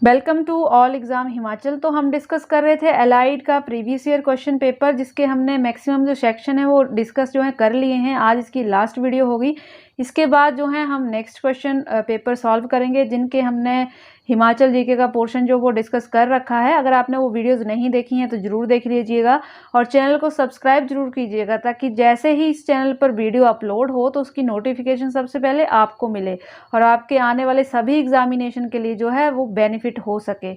Welcome to all exam Himachal. तो हम discuss कर रहे थे एलाइड का प्रीवियस ईयर क्वेश्चन पेपर, जिसके हमने मैक्सिमम जो सेक्शन है वो डिस्कस जो है कर लिए हैं। आज इसकी लास्ट वीडियो होगी। इसके बाद जो है हम नेक्स्ट क्वेश्चन पेपर सॉल्व करेंगे, जिनके हमने हिमाचल जीके का पोर्शन जो वो डिस्कस कर रखा है। अगर आपने वो वीडियोज़ नहीं देखी हैं तो ज़रूर देख लीजिएगा और चैनल को सब्सक्राइब जरूर कीजिएगा, ताकि जैसे ही इस चैनल पर वीडियो अपलोड हो तो उसकी नोटिफिकेशन सबसे पहले आपको मिले और आपके आने वाले सभी एग्जामिनेशन के लिए जो है वो बेनिफिट हो सके।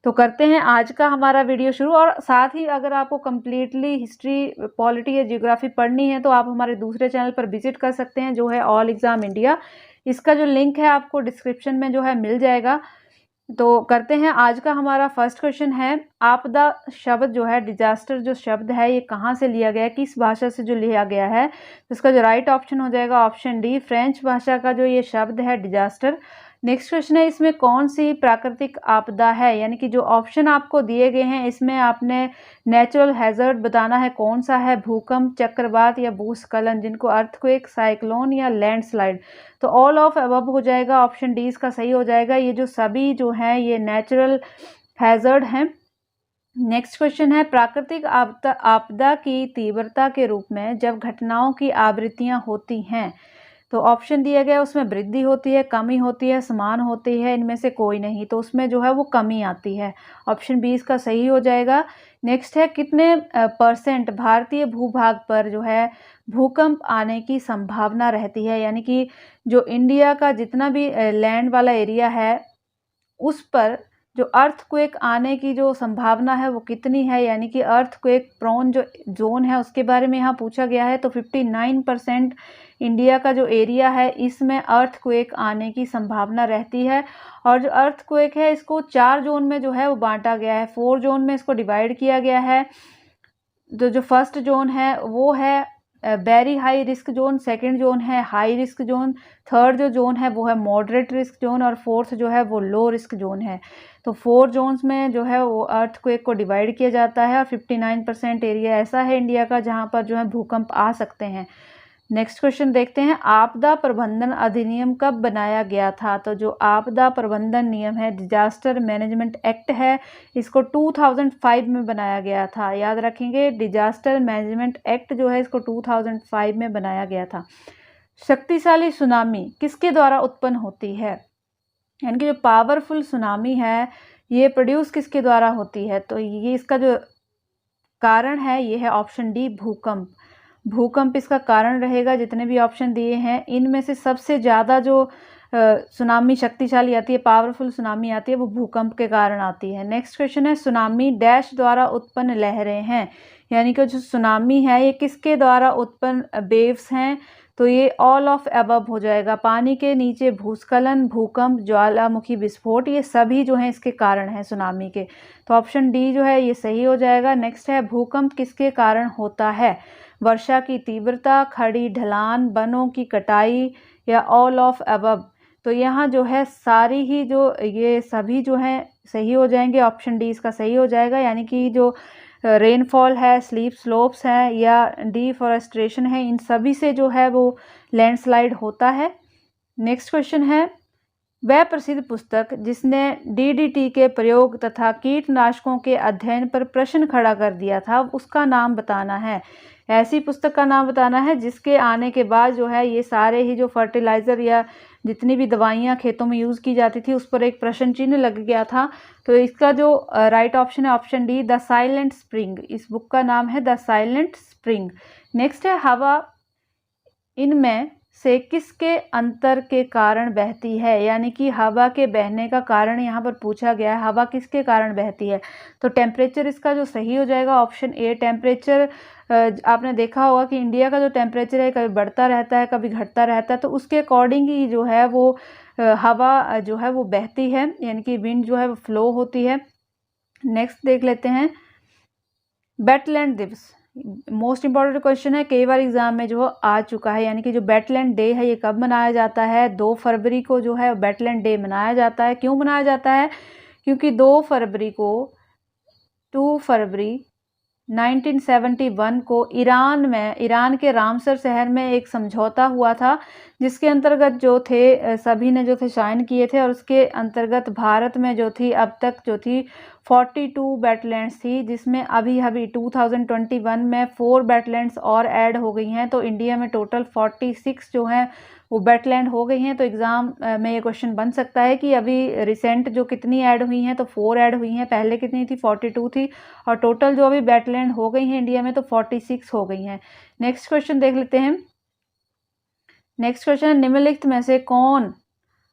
तो करते हैं आज का हमारा वीडियो शुरू। और साथ ही अगर आपको कम्प्लीटली हिस्ट्री, पॉलिटी या जियोग्राफी पढ़नी है तो आप हमारे दूसरे चैनल पर विजिट कर सकते हैं, जो है ऑल एग्ज़ाम इंडिया। इसका जो लिंक है आपको डिस्क्रिप्शन में जो है मिल जाएगा। तो करते हैं आज का हमारा फर्स्ट क्वेश्चन है, आपदा शब्द जो है, डिजास्टर जो शब्द है, ये कहाँ से लिया गया है, किस भाषा से जो लिया गया है। तो इसका जो राइट ऑप्शन हो जाएगा ऑप्शन डी, फ्रेंच भाषा का जो ये शब्द है डिजास्टर। नेक्स्ट क्वेश्चन है, इसमें कौन सी प्राकृतिक आपदा है, यानी कि जो ऑप्शन आपको दिए गए हैं इसमें आपने नेचुरल हैजर्ड बताना है कौन सा है, भूकंप, चक्रवात या भूस्खलन, जिनको अर्थक्वेक, साइक्लोन या लैंडस्लाइड। तो ऑल ऑफ अबव हो जाएगा, ऑप्शन डी इसका सही हो जाएगा। ये जो सभी जो हैं ये नेचुरल हैजर्ड हैं। नेक्स्ट क्वेश्चन है, प्राकृतिक आपदा की तीव्रता के रूप में जब घटनाओं की आवृत्तियां होती हैं, तो ऑप्शन दिया गया उसमें वृद्धि होती है, कमी होती है, समान होती है, इनमें से कोई नहीं। तो उसमें जो है वो कमी आती है, ऑप्शन बी इसका सही हो जाएगा। नेक्स्ट है, कितने परसेंट भारतीय भूभाग पर जो है भूकंप आने की संभावना रहती है, यानी कि जो इंडिया का जितना भी लैंड वाला एरिया है उस पर जो अर्थक्वेक आने की जो संभावना है वो कितनी है, यानी कि अर्थक्वेक प्रोन जो जोन है उसके बारे में यहाँ पूछा गया है। तो 59% इंडिया का जो एरिया है इसमें अर्थक्वेक आने की संभावना रहती है। और जो अर्थक्वेक है इसको 4 जोन में जो है वो बांटा गया है, 4 जोन में इसको डिवाइड किया गया है। जो फर्स्ट जोन है वो है very high risk zone, second zone है हाई रिस्क जोन, थर्ड जो जोन है वो है मॉडरेट रिस्क जोन और फोर्थ जो है वो लो रिस्क जोन है। तो 4 जोन्स में जो है वो अर्थक्वेक को डिवाइड किया जाता है और 59% एरिया ऐसा है इंडिया का जहां पर जो है भूकंप आ सकते हैं। नेक्स्ट क्वेश्चन देखते हैं, आपदा प्रबंधन अधिनियम कब बनाया गया था। तो जो आपदा प्रबंधन नियम है, डिजास्टर मैनेजमेंट एक्ट है, इसको 2005 में बनाया गया था। याद रखेंगे, डिजास्टर मैनेजमेंट एक्ट जो है इसको 2005 में बनाया गया था। शक्तिशाली सुनामी किसके द्वारा उत्पन्न होती है, यानी कि जो पावरफुल सुनामी है ये प्रोड्यूस किसके द्वारा होती है। तो ये इसका जो कारण है ये है ऑप्शन डी, भूकंप। भूकंप इसका कारण रहेगा। जितने भी ऑप्शन दिए हैं इनमें से सबसे ज़्यादा जो सुनामी शक्तिशाली आती है, पावरफुल सुनामी आती है, वो भूकंप के कारण आती है। नेक्स्ट क्वेश्चन है, सुनामी डैश द्वारा उत्पन्न लहरें हैं, यानी कि जो सुनामी है ये किसके द्वारा उत्पन्न वेव्स हैं। तो ये ऑल ऑफ अबव हो जाएगा, पानी के नीचे भूस्खलन, भूकंप, ज्वालामुखी विस्फोट, ये सभी जो हैं इसके कारण हैं सुनामी के। तो ऑप्शन डी जो है ये सही हो जाएगा। नेक्स्ट है, भूकंप किसके कारण होता है, वर्षा की तीव्रता, खड़ी ढलान, वनों की कटाई या ऑल ऑफ अबव। तो यहाँ जो है सारी ही जो ये सभी जो हैं सही हो जाएंगे, ऑप्शन डी इसका सही हो जाएगा। यानी कि जो रेनफॉल है, स्लीप स्लोप्स हैं या डिफॉरेस्टेशन है, इन सभी से जो है वो लैंडस्लाइड होता है। नेक्स्ट क्वेश्चन है, वह प्रसिद्ध पुस्तक जिसने डीडीटी के प्रयोग तथा कीटनाशकों के अध्ययन पर प्रश्न खड़ा कर दिया था, उसका नाम बताना है। ऐसी पुस्तक का नाम बताना है जिसके आने के बाद जो है ये सारे ही जो फर्टिलाइज़र या जितनी भी दवाइयाँ खेतों में यूज़ की जाती थी उस पर एक प्रश्न चिन्ह लग गया था। तो इसका जो राइट ऑप्शन है option D, the silent spring. इस बुक का नाम है द साइलेंट स्प्रिंग। नेक्स्ट है, हवा इनमें से किसके अंतर के कारण बहती है, यानी कि हवा के बहने का कारण यहाँ पर पूछा गया है, हवा किसके कारण बहती है। तो टेम्परेचर इसका जो सही हो जाएगा ऑप्शन ए, टेम्परेचर। आपने देखा होगा कि इंडिया का जो टेम्परेचर है कभी बढ़ता रहता है कभी घटता रहता है, तो उसके अकॉर्डिंग ही जो है वो हवा जो है वो बहती है, यानी कि विंड जो है वो फ्लो होती है। नेक्स्ट देख लेते हैं, वेटलैंड दिवस, मोस्ट इंपॉर्टेंट क्वेश्चन है, कई बार एग्जाम में जो आ चुका है। यानी कि जो वेटलैंड डे है ये कब मनाया जाता है, 2 फरवरी को जो है वेटलैंड डे मनाया जाता है। क्यों मनाया जाता है, क्योंकि 2 फरवरी को 2 फरवरी 1971 को ईरान के रामसर शहर में एक समझौता हुआ था, जिसके अंतर्गत जो थे सभी ने जो थे साइन किए थे, और उसके अंतर्गत भारत में जो थी अब तक जो थी 42 वेटलैंड्स थी, जिसमें अभी अभी 2021 में 4 वेटलैंड्स और ऐड हो गई हैं। तो इंडिया में टोटल 46 जो हैं वो वेटलैंड हो गई हैं। तो एग्ज़ाम में ये क्वेश्चन बन सकता है कि अभी रिसेंट जो कितनी ऐड हुई हैं, तो 4 ऐड हुई हैं, पहले कितनी थी 42 थी, और टोटल जो अभी वेटलैंड हो गई हैं इंडिया में तो 46 हो गई हैं। नेक्स्ट क्वेश्चन देख लेते हैं। नेक्स्ट क्वेश्चन, निम्नलिखित में से कौन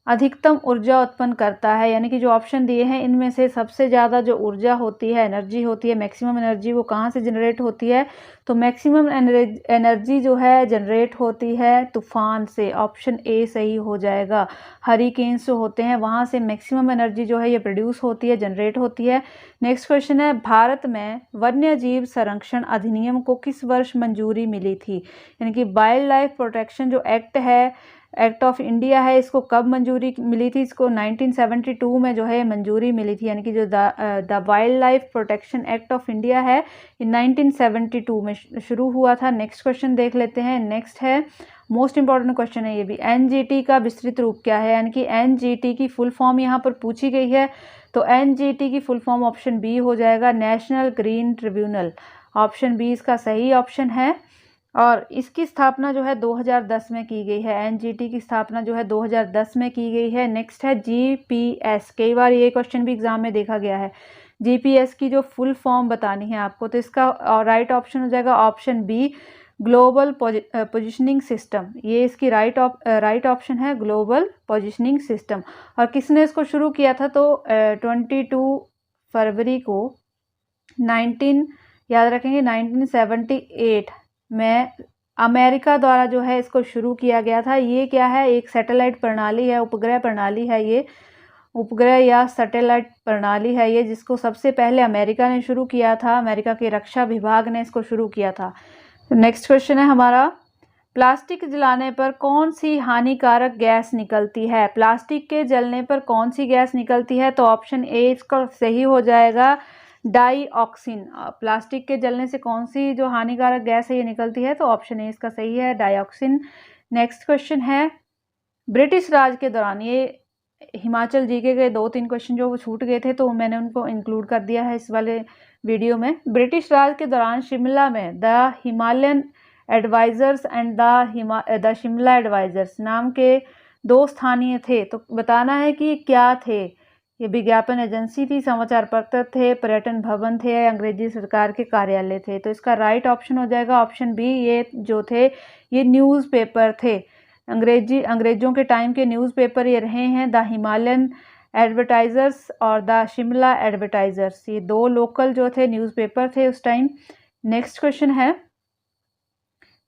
अधिकतम ऊर्जा उत्पन्न करता है, यानी कि जो ऑप्शन दिए हैं इनमें से सबसे ज़्यादा जो ऊर्जा होती है, एनर्जी होती है, मैक्सिमम एनर्जी, वो कहाँ से जनरेट होती है? तो मैक्सिमम एनर्जी जो है जनरेट होती है तूफान से। ऑप्शन ए सही हो जाएगा। हरिकेन्स जो होते हैं वहाँ से मैक्सिमम एनर्जी जो है ये प्रोड्यूस होती है, जनरेट होती है। नेक्स्ट क्वेश्चन है, भारत में वन्य जीव संरक्षण अधिनियम को किस वर्ष मंजूरी मिली थी? यानी कि वाइल्ड लाइफ प्रोटेक्शन जो एक्ट है, एक्ट ऑफ इंडिया है, इसको कब मंजूरी मिली थी? इसको 1972 में जो है मंजूरी मिली थी। यानी कि जो the wild life protection act of India है ये 1972 में शुरू हुआ था। नेक्स्ट क्वेश्चन देख लेते हैं। नेक्स्ट है, मोस्ट इंपॉर्टेंट क्वेश्चन है ये भी, एनजीटी का विस्तृत रूप क्या है? यानी कि एनजीटी की फुल फॉर्म यहाँ पर पूछी गई है। तो एनजीटी की फुल फॉर्म ऑप्शन बी हो जाएगा, national green tribunal. Option B इसका सही ऑप्शन है। और इसकी स्थापना जो है 2010 में की गई है। एनजीटी की स्थापना जो है 2010 में की गई है। नेक्स्ट है जीपीएस। कई बार ये क्वेश्चन भी एग्जाम में देखा गया है। जीपीएस की जो फुल फॉर्म बतानी है आपको, तो इसका राइट ऑप्शन हो जाएगा option B, global positioning system. ये इसकी राइट ऑप्शन है, ग्लोबल पोजिशनिंग सिस्टम। और किसने इसको शुरू किया था? तो 22 फरवरी को याद रखेंगे 1978 में अमेरिका द्वारा जो है इसको शुरू किया गया था। ये क्या है? एक सैटेलाइट प्रणाली है, उपग्रह प्रणाली है। ये उपग्रह या सैटेलाइट प्रणाली है ये, जिसको सबसे पहले अमेरिका ने शुरू किया था। अमेरिका के रक्षा विभाग ने इसको शुरू किया था। नेक्स्ट क्वेश्चन है हमारा, प्लास्टिक जलाने पर कौन सी हानिकारक गैस निकलती है? प्लास्टिक के जलने पर कौन सी गैस निकलती है? तो ऑप्शन ए इसका सही हो जाएगा, डाइऑक्सिन। प्लास्टिक के जलने से कौन सी जो हानिकारक गैस है ये निकलती है? तो ऑप्शन ए इसका सही है, डाइऑक्सिन। नेक्स्ट क्वेश्चन है, ब्रिटिश राज के दौरान, ये हिमाचल जीके के 2-3 क्वेश्चन जो वो छूट गए थे तो मैंने उनको इंक्लूड कर दिया है इस वाले वीडियो में। ब्रिटिश राज के दौरान शिमला में the Himalayan advisers and the Shimla advisers नाम के 2 स्थानीय थे। तो बताना है कि क्या थे? ये विज्ञापन एजेंसी थी, समाचार पत्र थे, पर्यटन भवन थे, अंग्रेजी सरकार के कार्यालय थे। तो इसका राइट ऑप्शन हो जाएगा ऑप्शन बी। ये जो थे ये न्यूज़पेपर थे, अंग्रेजों के टाइम के न्यूज़पेपर ये रहे हैं, द हिमालयन एडवर्टाइजर्स और द शिमला एडवर्टाइजर्स। ये 2 लोकल जो थे न्यूज़पेपर थे उस टाइम। नेक्स्ट क्वेश्चन है,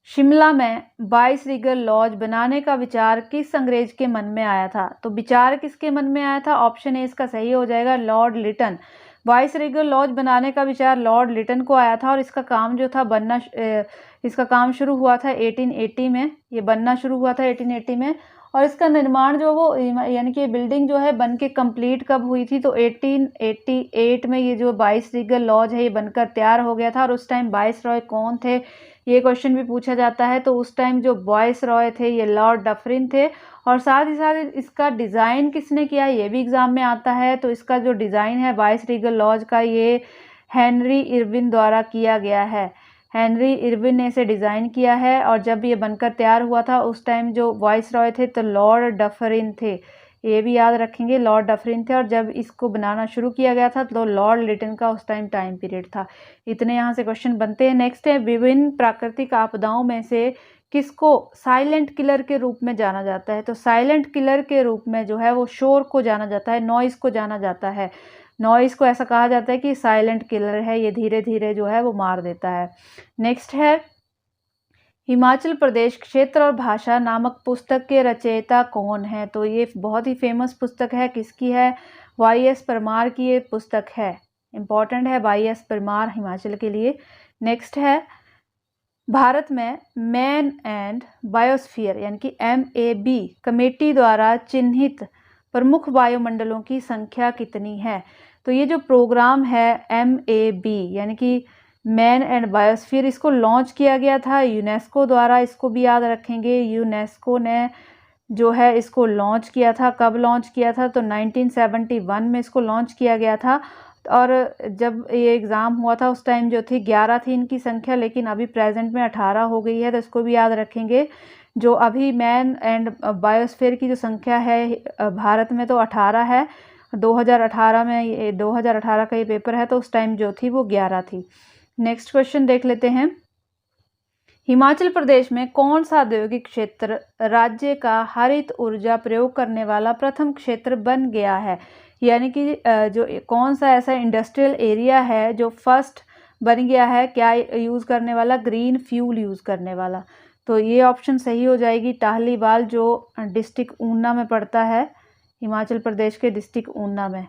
शिमला में वाइस रीगल लॉज बनाने का विचार किस अंग्रेज के मन में आया था? तो विचार किसके मन में आया था? ऑप्शन ए इसका सही हो जाएगा, Lord Lytton. Viceregal lodge बनाने का विचार लॉर्ड लिटन को आया था, और इसका काम जो था इसका काम शुरू हुआ था 1880 में। ये बनना शुरू हुआ था 1880 में, और इसका निर्माण जो वो यानी कि बिल्डिंग जो है बन के कंप्लीट कब हुई थी? तो 1888 में ये जो वाइस रीगल लॉज है ये बनकर तैयार हो गया था। और उस टाइम वाइस रॉय कौन थे ये क्वेश्चन भी पूछा जाता है। तो उस टाइम जो वाइस रॉय थे ये लॉर्ड डफरिन थे। और साथ ही साथ इसका डिज़ाइन किसने किया ये भी एग्जाम में आता है। तो इसका जो डिज़ाइन है वाइस रीगल लॉज का ये हेनरी इरविन द्वारा किया गया है। हेनरी इरविन ने इसे डिज़ाइन किया है, और जब ये बनकर तैयार हुआ था उस टाइम जो वाइस रॉय थे तो लॉर्ड डफरिन थे। ये भी याद रखेंगे, लॉर्ड डफरिन थे। और जब इसको बनाना शुरू किया गया था तो लॉर्ड लिटन का उस टाइम पीरियड था। इतने यहाँ से क्वेश्चन बनते हैं। नेक्स्ट है, विभिन्न प्राकृतिक आपदाओं में से किसको साइलेंट किलर के रूप में जाना जाता है? तो साइलेंट किलर के रूप में जो है वो शोर को जाना जाता है, नॉइज़ को जाना जाता है। नॉइज़ को ऐसा कहा जाता है कि साइलेंट किलर है, ये धीरे धीरे जो है वो मार देता है। नेक्स्ट है, हिमाचल प्रदेश क्षेत्र और भाषा नामक पुस्तक के रचयिता कौन है? तो ये बहुत ही फेमस पुस्तक है, किसकी है? वाई.एस. परमार की ये पुस्तक है, इंपॉर्टेंट है वाई.एस. परमार हिमाचल के लिए। नेक्स्ट है, भारत में मैन एंड बायोस्फीयर यानी कि MAB कमेटी द्वारा चिन्हित प्रमुख वायुमंडलों की संख्या कितनी है? तो ये जो प्रोग्राम है MAB यानी कि मैन एंड बायोस्फीयर, इसको लॉन्च किया गया था यूनेस्को द्वारा, इसको भी याद रखेंगे। यूनेस्को ने जो है इसको लॉन्च किया था। कब लॉन्च किया था? तो 1971 में इसको लॉन्च किया गया था। और जब ये एग्ज़ाम हुआ था उस टाइम जो थी 11 थी इनकी संख्या, लेकिन अभी प्रेजेंट में 18 हो गई है, तो इसको भी याद रखेंगे। जो अभी मैन एंड बायोस्फीयर की जो संख्या है भारत में तो 18 है। 2018 में, ये 2018 का ये पेपर है, तो उस टाइम जो थी वो 11 थी। नेक्स्ट क्वेश्चन देख लेते हैं। हिमाचल प्रदेश में कौन सा औद्योगिक क्षेत्र राज्य का हरित ऊर्जा प्रयोग करने वाला प्रथम क्षेत्र बन गया है? यानी कि जो कौन सा ऐसा इंडस्ट्रियल एरिया है जो फर्स्ट बन गया है, क्या यूज़ करने वाला? ग्रीन फ्यूल यूज़ करने वाला। तो ये ऑप्शन सही हो जाएगी टाहलीवाल, जो डिस्ट्रिक्ट ऊना में पड़ता है, हिमाचल प्रदेश के डिस्ट्रिक्ट ऊना में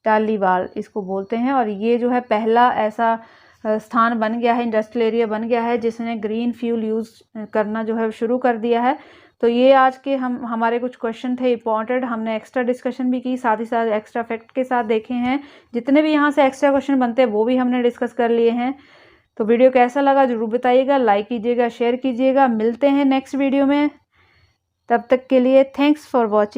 टाहलीवाल इसको बोलते हैं। और ये जो है पहला ऐसा स्थान बन गया है, इंडस्ट्रियल एरिया बन गया है जिसने ग्रीन फ्यूल यूज़ करना जो है शुरू कर दिया है। तो ये आज के हमारे कुछ क्वेश्चन थे इंपॉर्टेंट, हमने एक्स्ट्रा डिस्कशन भी की, साथ ही साथ एक्स्ट्रा फैक्ट के साथ देखे हैं। जितने भी यहाँ से एक्स्ट्रा क्वेश्चन बनते हैं वो भी हमने डिस्कस कर लिए हैं। तो वीडियो कैसा लगा ज़रूर बताइएगा, लाइक कीजिएगा, शेयर कीजिएगा। मिलते हैं नेक्स्ट वीडियो में, तब तक के लिए थैंक्स फॉर वॉचिंग।